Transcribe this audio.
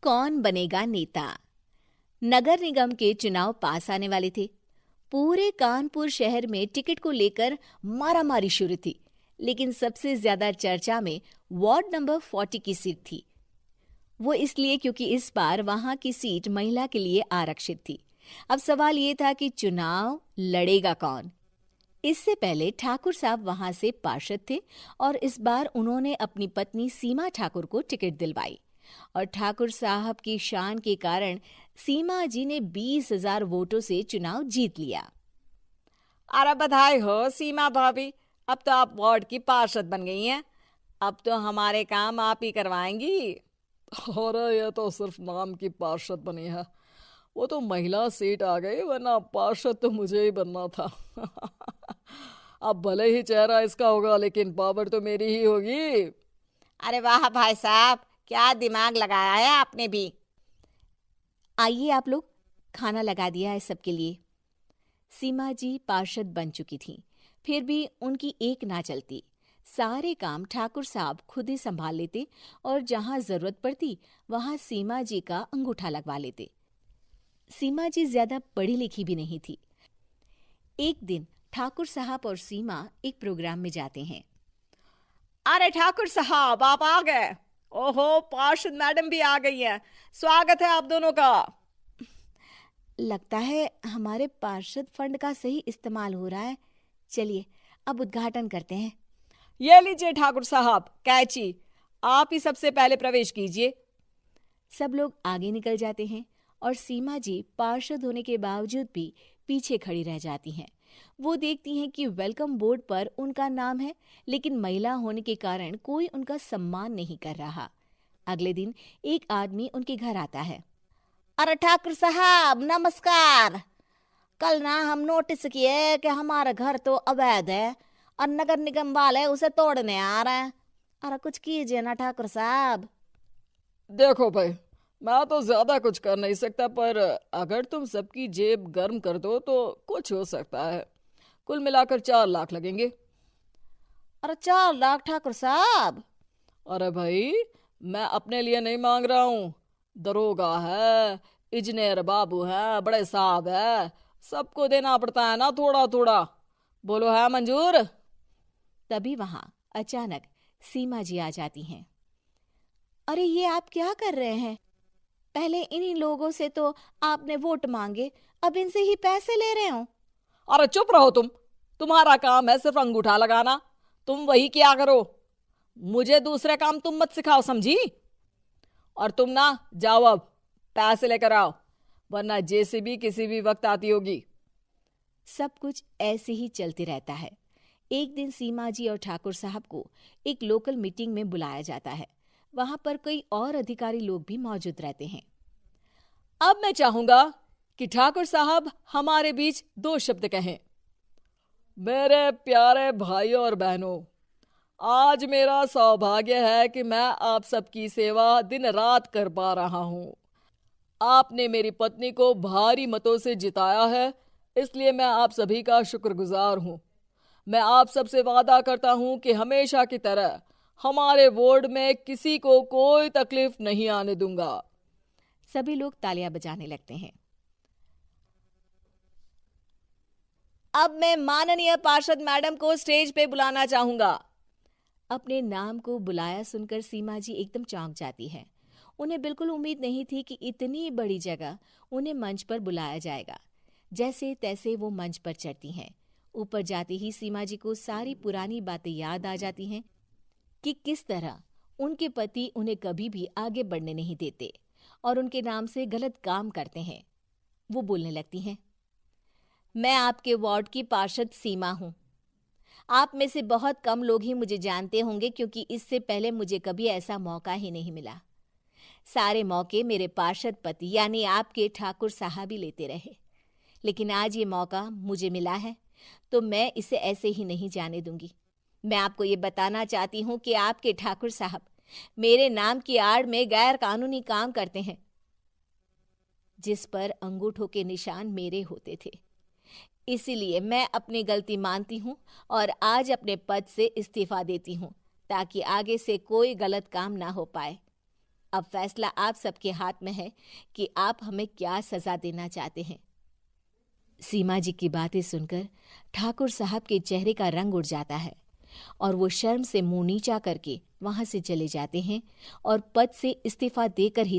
कौन बनेगा नेता। नगर निगम के चुनाव पास आने वाले थे। पूरे कानपुर शहर में टिकट को लेकर मारामारी शुरू थी, लेकिन सबसे ज्यादा चर्चा में वार्ड नंबर 40 की सीट थी। वो इसलिए क्योंकि इस बार वहां की सीट महिला के लिए आरक्षित थी। अब सवाल ये था कि चुनाव लड़ेगा कौन। इससे पहले ठाकुर साहब वहां से पार्षद थे और इस बार उन्होंने अपनी पत्नी सीमा ठाकुर को टिकट दिलवाई और ठाकुर साहब की शान के कारण सीमा जी ने 20,000 वोटों से चुनाव जीत लिया। अरे बधाई हो सीमा भाभी, अब तो आप वार्ड की पार्षद बन गई हैं। अब तो हमारे काम आप ही करवाएंगी। अरे ये तो सिर्फ नाम की पार्षद बनी है, वो तो महिला सीट आ गई, वरना पार्षद तो मुझे ही बनना था। अब भले ही चेहरा इसका होगा, लेकिन पावर तो मेरी ही होगी। अरे वाह भाई साहब, क्या दिमाग लगाया है आपने भी। आइए आप लोग, खाना लगा दिया है सबके लिए। सीमा जी पार्षद बन चुकी थीं, फिर भी उनकी एक ना चलती। सारे काम ठाकुर साहब खुद ही संभाल लेते और जहां जरूरत पड़ती वहां सीमा जी का अंगूठा लगवा लेते। सीमा जी ज्यादा पढ़ी लिखी भी नहीं थी। एक दिन ठाकुर साहब और सीमा एक प्रोग्राम में जाते हैं। अरे ठाकुर साहब, आप आ गए। ओहो, पार्षद मैडम भी आ गई हैं। स्वागत है आप दोनों का। लगता है हमारे पार्षद फंड का सही इस्तेमाल हो रहा है। चलिए अब उद्घाटन करते हैं। ये लीजिए ठाकुर साहब कैची, आप ही सबसे पहले प्रवेश कीजिए। सब लोग आगे निकल जाते हैं और सीमा जी पार्षद होने के बावजूद भी पीछे खड़ी रह जाती हैं। वो देखती हैं कि वेलकम बोर्ड पर उनका नाम है, लेकिन महिला होने के कारण कोई उनका सम्मान नहीं कर रहा। अगले दिन एक आदमी उनके घर आता है। अरे ठाकुर साहब नमस्कार। कल ना हम नोटिस किए कि हमारा घर तो अवैध है और नगर निगम वाले उसे तोड़ने आ रहे हैं। अरे कुछ कीजिए ना ठाकुर साहब। देखो भाई, मैं तो ज्यादा कुछ कर नहीं सकता, पर अगर तुम सबकी जेब गर्म कर दो तो कुछ हो सकता है। कुल मिलाकर 4 लाख लगेंगे। अरे 4 लाख ठाकुर साहब? अरे भाई, मैं अपने लिए नहीं मांग रहा हूँ। दरोगा है, इंजीनियर बाबू है, बड़े साहब है, सबको देना पड़ता है ना थोड़ा थोड़ा। बोलो है मंजूर? तभी वहां अचानक सीमा जी आ जाती हैं। अरे ये आप क्या कर रहे हैं? पहले इन्हीं लोगों से तो आपने वोट मांगे, अब इनसे ही पैसे ले रहे हो। अरे चुप रहो तुम। तुम्हारा काम है सिर्फ अंगूठा लगाना, तुम वही किया करो। मुझे दूसरे काम तुम मत सिखाओ, समझी? और तुम ना जाओ, अब पैसे लेकर आओ, वरना जेसीबी किसी भी वक्त आती होगी। सब कुछ ऐसे ही चलते रहता है। एक दिन सीमा जी और ठाकुर साहब को एक लोकल मीटिंग में बुलाया जाता है। वहां पर कई और अधिकारी लोग भी मौजूद रहते हैं। अब मैं चाहूंगा कि ठाकुर साहब हमारे बीच 2 शब्द कहें। मेरे प्यारे भाइयों और बहनों, आज मेरा सौभाग्य है कि मैं आप सबकी सेवा दिन रात कर पा रहा हूँ। आपने मेरी पत्नी को भारी मतों से जिताया है, इसलिए मैं आप सभी का शुक्रगुजार हूँ। मैं आप सबसे वादा करता हूँ कि हमेशा की तरह हमारे वार्ड में किसी को कोई तकलीफ नहीं आने दूंगा। सभी लोग तालियां बजाने लगते हैं। अब मैं माननीय पार्षद मैडम को स्टेज पे बुलाना चाहूंगा। अपने नाम को बुलाया सुनकर सीमा जी एकदम चौंक जाती है। उन्हें बिल्कुल उम्मीद नहीं थी कि इतनी बड़ी जगह उन्हें मंच पर बुलाया जाएगा। जैसे तैसे वो मंच पर चढ़ती हैं। ऊपर जाते ही सीमा जी को सारी पुरानी बातें याद आ जाती हैं कि किस तरह उनके पति उन्हें कभी भी आगे बढ़ने नहीं देते और उनके नाम से गलत काम करते हैं। वो बोलने लगती हैं। मैं आपके वार्ड की पार्षद सीमा हूं। आप में से बहुत कम लोग ही मुझे जानते होंगे, क्योंकि इससे पहले मुझे कभी ऐसा मौका ही नहीं मिला। सारे मौके मेरे पार्षद पति यानी आपके ठाकुर साहब ही लेते रहे, लेकिन आज ये मौका मुझे मिला है तो मैं इसे ऐसे ही नहीं जाने दूंगी। मैं आपको ये बताना चाहती हूँ कि आपके ठाकुर साहब मेरे नाम की आड़ में गैर कानूनी काम करते हैं, जिस पर अंगूठों के निशान मेरे होते थे। इसीलिए मैं अपनी गलती मानती हूँ और आज अपने पद से इस्तीफा देती हूँ, ताकि आगे से कोई गलत काम ना हो पाए। अब फैसला आप सबके हाथ में है कि आप हमें क्या सजा देना चाहते हैं। सीमा जी की बातें सुनकर ठाकुर साहब के चेहरे का रंग उड़ जाता है और वो शर्म से मुंह नीचा करके वहां से चले जाते हैं और पद से इस्तीफा देकर ही